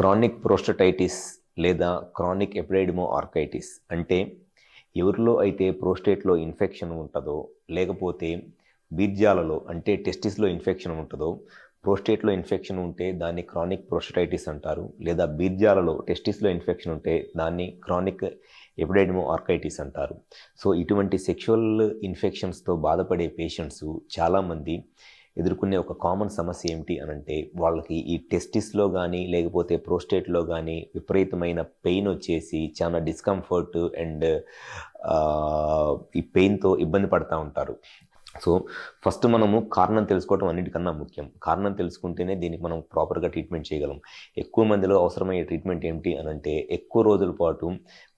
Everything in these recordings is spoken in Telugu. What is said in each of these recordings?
క్రానిక్ ప్రోస్టటైటిస్ లేదా క్రానిక్ ఎపిడైడిమో ఆర్కైటిస్ అంటే ఎవరిలో అయితే ప్రోస్టేట్లో ఇన్ఫెక్షన్ ఉంటుందో లేకపోతే బీర్జాలలో అంటే టెస్టిస్లో ఇన్ఫెక్షన్ ఉంటుందో ప్రోస్టేట్లో ఇన్ఫెక్షన్ ఉంటే దాన్ని క్రానిక్ ప్రోస్టటైటిస్ అంటారు. లేదా బీర్జాలలో టెస్టిస్లో ఇన్ఫెక్షన్ ఉంటే దాన్ని క్రానిక్ ఎపిడైడిమో ఆర్కైటిస్ అంటారు. సో ఇటువంటి సెక్షువల్ ఇన్ఫెక్షన్స్తో బాధపడే పేషెంట్స్ చాలామంది ఎదుర్కొనే ఒక కామన్ సమస్య ఏమిటి అనంటే వాళ్ళకి ఈ టెస్టిస్లో కానీ లేకపోతే ప్రోస్టేట్లో కానీ విపరీతమైన పెయిన్ వచ్చేసి చాలా డిస్కంఫర్ట్ అండ్ ఈ పెయిన్తో ఇబ్బంది పడుతూ ఉంటారు. సో ఫస్ట్ మనము కారణం తెలుసుకోవడం అన్నిటికన్నా ముఖ్యం. కారణం తెలుసుకుంటేనే దీనికి మనం ప్రాపర్గా ట్రీట్మెంట్ చేయగలం. ఎక్కువ మందిలో అవసరమయ్యే ట్రీట్మెంట్ ఏమిటి అనంటే ఎక్కువ రోజుల పాటు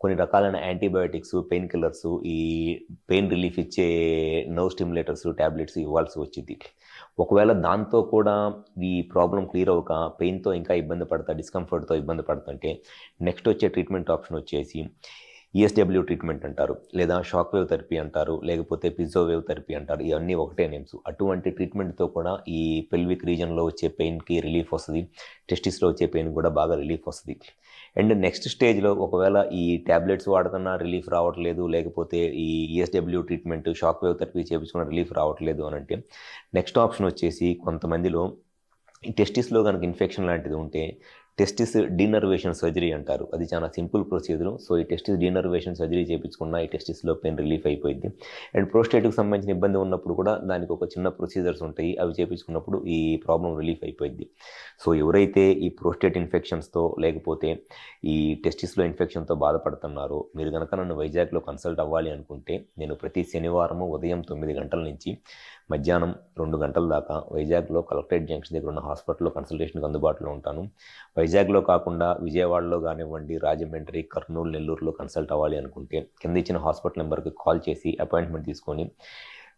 కొన్ని రకాలైన యాంటీబయాటిక్స్, పెయిన్ కిల్లర్స్, ఈ పెయిన్ రిలీఫ్ ఇచ్చే నర్వ్ స్టిమ్యులేటర్స్, ట్యాబ్లెట్స్ ఇవ్వాల్సి వచ్చింది. ఒకవేళ దాంతో కూడా ఈ ప్రాబ్లం క్లియర్ అవ్వక పెయిన్తో ఇంకా ఇబ్బంది పడతా, డిస్కంఫర్ట్తో ఇబ్బంది పడుతుంటే నెక్స్ట్ వచ్చే ట్రీట్మెంట్ ఆప్షన్ వచ్చేసి ఈఎస్డబ్ల్యూ ట్రీట్మెంట్ అంటారు, లేదా షాక్ వేవ్ థెరపీ అంటారు, లేకపోతే పిజో వేవ్ థెరపీ అంటారు. ఇవన్నీ ఒకటే నేమ్స్. అటువంటి ట్రీట్మెంట్తో కూడా ఈ పెల్విక్ రీజన్లో వచ్చే పెయిన్కి రిలీఫ్ వస్తుంది, టెస్టిస్లో వచ్చే పెయిన్ కూడా బాగా రిలీఫ్ వస్తుంది. అండ్ నెక్స్ట్ స్టేజ్లో ఒకవేళ ఈ ట్యాబ్లెట్స్ వాడుతున్నా రిలీఫ్ రావట్లేదు, లేకపోతే ఈ ESW treatment, shock wave therapy చేయించుకున్న రిలీఫ్ రావట్లేదు అని అంటే నెక్స్ట్ ఆప్షన్ వచ్చేసి కొంతమందిలో ఈ టెస్టిస్లో కనుక ఇన్ఫెక్షన్ లాంటిది ఉంటే టెస్టిస్ డీనర్వేషన్ సర్జరీ అంటారు. అది చాలా సింపుల్ ప్రొసీజర్. సో ఈ టెస్టిస్ డీనర్వేషన్ సర్జరీ చేయించుకున్న ఈ టెస్టిస్లో పెయిన్ రిలీఫ్ అయిపోయింది. అండ్ ప్రోస్టేట్కి సంబంధించిన ఇబ్బంది ఉన్నప్పుడు కూడా దానికి ఒక చిన్న ప్రొసీజర్స్ ఉంటాయి, అవి చేయించుకున్నప్పుడు ఈ ప్రాబ్లం రిలీఫ్ అయిపోయింది. సో ఎవరైతే ఈ ప్రోస్టేట్ ఇన్ఫెక్షన్స్తో లేకపోతే ఈ టెస్టిస్లో ఇన్ఫెక్షన్తో బాధపడుతున్నారో మీరు కనుక నన్ను వైజాగ్లో కన్సల్ట్ అవ్వాలి అనుకుంటే నేను ప్రతి శనివారము ఉదయం 9 గంటల నుంచి మధ్యాహ్నం 2 గంటల దాకా వైజాగ్లో కలెక్టరేట్ జంక్షన్ దగ్గర ఉన్న హాస్పిటల్లో కన్సల్టేషన్కి అందుబాటులో ఉంటాను. వైజాగ్లో కాకుండా విజయవాడలో కానివ్వండి, రాజమండ్రి, కర్నూలు, నెల్లూరులో కన్సల్ట్ అవ్వాలి అనుకుంటే కింద ఇచ్చిన హాస్పిటల్ నెంబర్కి కాల్ చేసి అపాయింట్మెంట్ తీసుకొని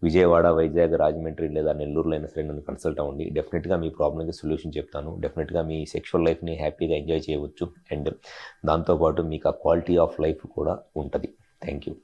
విజయవాడ, వైజాగ్, రాజమండ్రి లేదా నెల్లూరులో అయినా సరే నన్ను కన్సల్ట్ అవ్వండి. డెఫినెట్గా మీ ప్రాబ్లమ్కి సొల్యూషన్ చెప్తాను. డెఫినెట్గా మీ సెక్షువల్ లైఫ్ని హ్యాపీగా ఎంజాయ్ చేయవచ్చు. అండ్ దాంతోపాటు మీకు ఆ క్వాలిటీ ఆఫ్ లైఫ్ కూడా ఉంటుంది. Thank you.